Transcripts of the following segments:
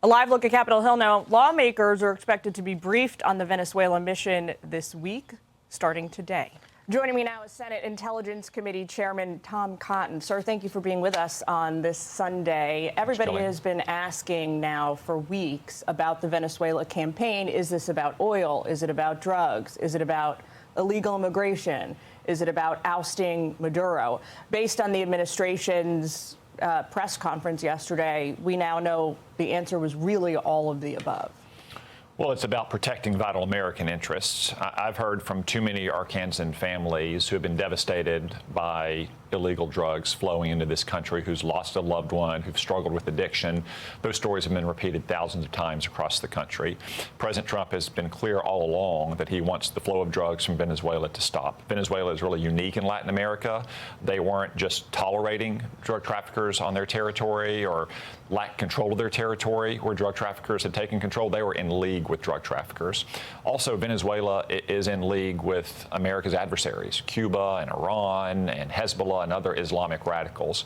A live look at Capitol Hill now. Lawmakers are expected to be briefed on the Venezuela mission this week, starting today. Joining me now is Senate Intelligence Committee Chairman Tom Cotton. Sir, thank you for being with us on this Sunday. Everybody has been asking now for weeks about the Venezuela campaign. Is this about oil? Is it about drugs? Is it about illegal immigration? Is it about ousting Maduro? Based on the administration's press conference yesterday, we now know the answer was really all of the above. Well, it's about protecting vital American interests. I've heard from too many Arkansan families who have been devastated by illegal drugs flowing into this country, who's lost a loved one, who've struggled with addiction. Those stories have been repeated thousands of times across the country. President Trump has been clear all along that he wants the flow of drugs from Venezuela to stop. Venezuela is really unique in Latin America. They weren't just tolerating drug traffickers on their territory or lacked control of their territory where drug traffickers had taken control. They were in league with drug traffickers. Also, Venezuela is in league with America's adversaries, Cuba and Iran and Hezbollah and other Islamic radicals.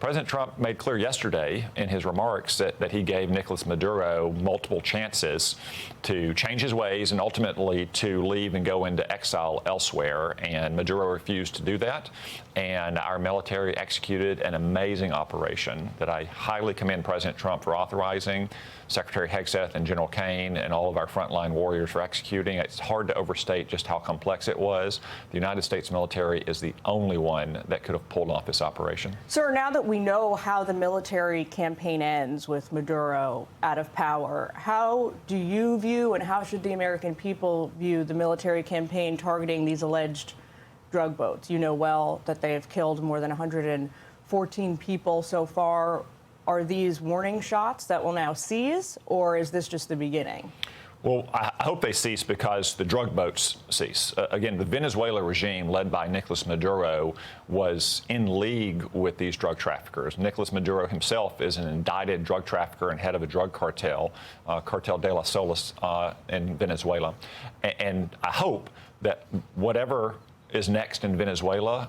President Trump made clear yesterday in his remarks that he gave Nicolas Maduro multiple chances to change his ways and ultimately to leave and go into exile elsewhere. And Maduro refused to do that. And our military executed an amazing operation that I highly commend President Trump for authorizing, Secretary Hegseth and General Kane and all of our frontline warriors for executing. It's hard to overstate just how complex it was. The United States military is the only one that could have pulled off this operation. Sir, now that we know how the military campaign ends with Maduro out of power, how do you view and how should the American people view the military campaign targeting these alleged drug boats? You know well that they have killed more than 114 people so far. Are these warning shots that will now cease, or is this just the beginning? Well, I hope they cease because the drug boats cease. Again, the Venezuela regime led by Nicolas Maduro was in league with these drug traffickers. Nicolas Maduro himself is an indicted drug trafficker and head of a drug cartel, Cartel de las Solas in Venezuela. And I hope that whatever is next in Venezuela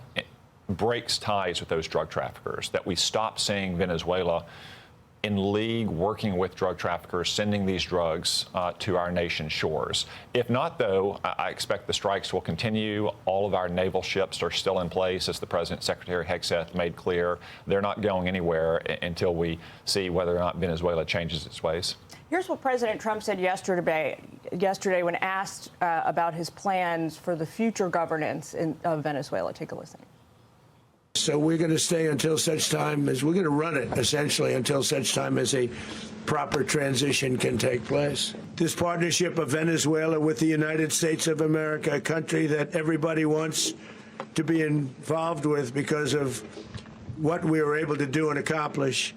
breaks ties with those drug traffickers, that we stop seeing Venezuela in league working with drug traffickers, sending these drugs to our nation's shores. If not, though, I expect the strikes will continue. All of our naval ships are still in place, as the President, Secretary Hegseth made clear. They're not going anywhere until we see whether or not Venezuela changes its ways. Here's what President Trump said yesterday when asked about his plans for the future governance of Venezuela. Take a listen. So we're going to stay until such time as we're going to run it, essentially, until such time as a proper transition can take place. This partnership of Venezuela with the United States of America, a country that everybody wants to be involved with because of what we were able to do and accomplish.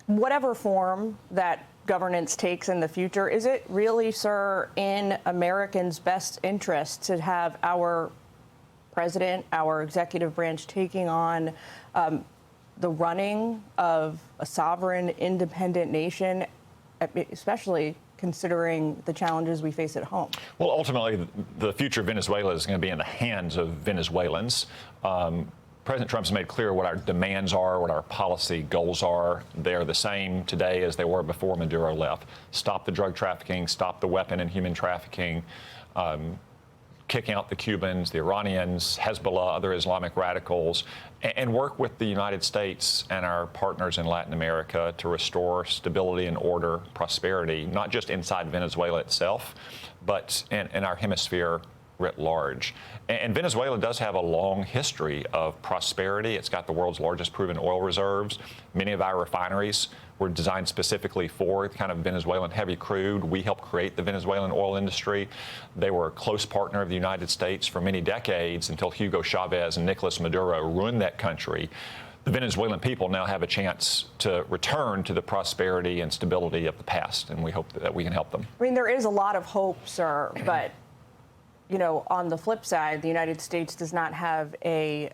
Whatever form that governance takes in the future, is it really, sir, in Americans' best interest to have our president, our executive branch, taking on the running of a sovereign, independent nation, especially considering the challenges we face at home? Well, ultimately, the future of Venezuela is going to be in the hands of Venezuelans. President Trump's made clear what our demands are, what our policy goals are. They're the same today as they were before Maduro left. Stop the drug trafficking, stop the weapon and human trafficking, kick out the Cubans, the Iranians, Hezbollah, other Islamic radicals, and work with the United States and our partners in Latin America to restore stability and order, prosperity, not just inside Venezuela itself, but in our hemisphere writ large. And Venezuela does have a long history of prosperity. It's got the world's largest proven oil reserves. Many of our refineries were designed specifically for kind of Venezuelan heavy crude. We helped create the Venezuelan oil industry. They were a close partner of the United States for many decades until Hugo Chavez and Nicolas Maduro ruined that country. The Venezuelan people now have a chance to return to the prosperity and stability of the past, and we hope that we can help them. I mean, there is a lot of hope, sir, but you know, on the flip side, the United States does not have a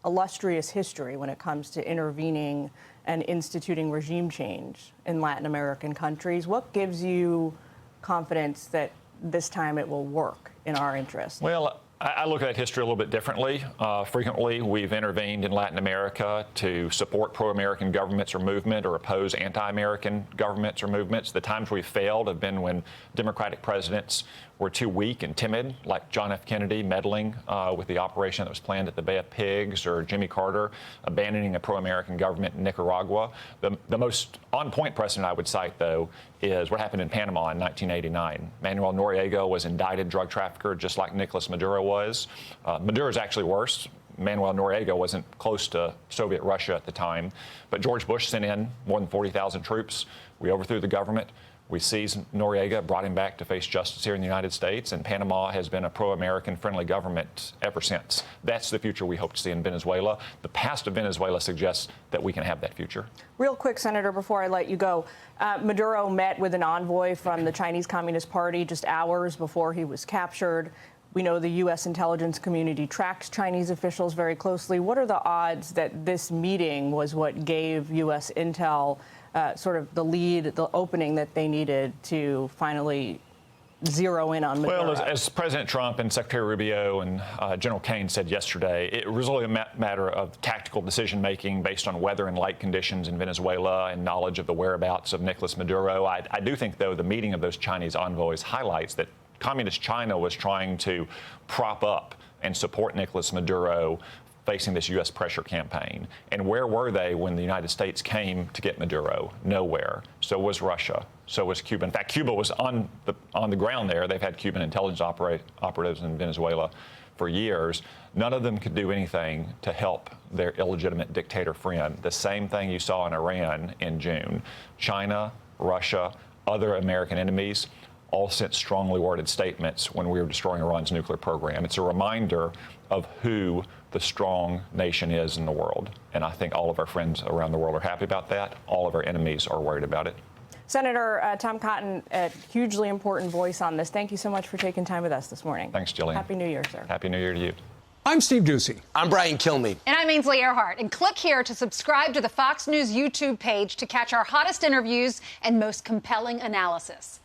illustrious history when it comes to intervening and instituting regime change in Latin American countries. What gives you confidence that this time it will work in our interest? Well, I look at history a little bit differently. Frequently, we've intervened in Latin America to support pro-American governments or movement or oppose anti-American governments or movements. The times we've failed have been when Democratic presidents were too weak and timid, like John F. Kennedy meddling with the operation that was planned at the Bay of Pigs, or Jimmy Carter abandoning a pro-American government in Nicaragua. The most on-point precedent I would cite, though, is what happened in Panama in 1989. Manuel Noriega was indicted drug trafficker, just like Nicolas Maduro was. Maduro is actually worse. Manuel Noriega wasn't close to Soviet Russia at the time, but George Bush sent in more than 40,000 troops. We overthrew the government. We seized Noriega, brought him back to face justice here in the United States, and Panama has been a pro-American friendly government ever since. That's the future we hope to see in Venezuela. The past of Venezuela suggests that we can have that future. Real quick, Senator, before I let you go, Maduro met with an envoy from the Chinese Communist Party just hours before he was captured. We know the U.S. intelligence community tracks Chinese officials very closely. What are the odds that this meeting was what gave U.S. intel sort of the lead, the opening that they needed to finally zero in on Maduro? Well, as President Trump and Secretary Rubio and General Kane said yesterday, it was really a matter of tactical decision-making based on weather and light conditions in Venezuela and knowledge of the whereabouts of Nicolas Maduro. I do think, though, the meeting of those Chinese envoys highlights that Communist China was trying to prop up and support Nicolas Maduro facing this U.S. pressure campaign. And where were they when the United States came to get Maduro? Nowhere. So was Russia. So was Cuba. In fact, Cuba was on the ground there. They've had Cuban intelligence operatives in Venezuela for years. None of them could do anything to help their illegitimate dictator friend. The same thing you saw in Iran in June. China, Russia, other American enemies all sent strongly worded statements when we were destroying Iran's nuclear program. It's a reminder of who the strong nation is in the world. And I think all of our friends around the world are happy about that. All of our enemies are worried about it. Senator Tom Cotton, a hugely important voice on this. Thank you so much for taking time with us this morning. Thanks, Jillian. Happy New Year, sir. Happy New Year to you. I'm Steve Doocy. I'm Brian Kilmeade. And I'm Ainsley Earhart. And click here to subscribe to the Fox News YouTube page to catch our hottest interviews and most compelling analysis.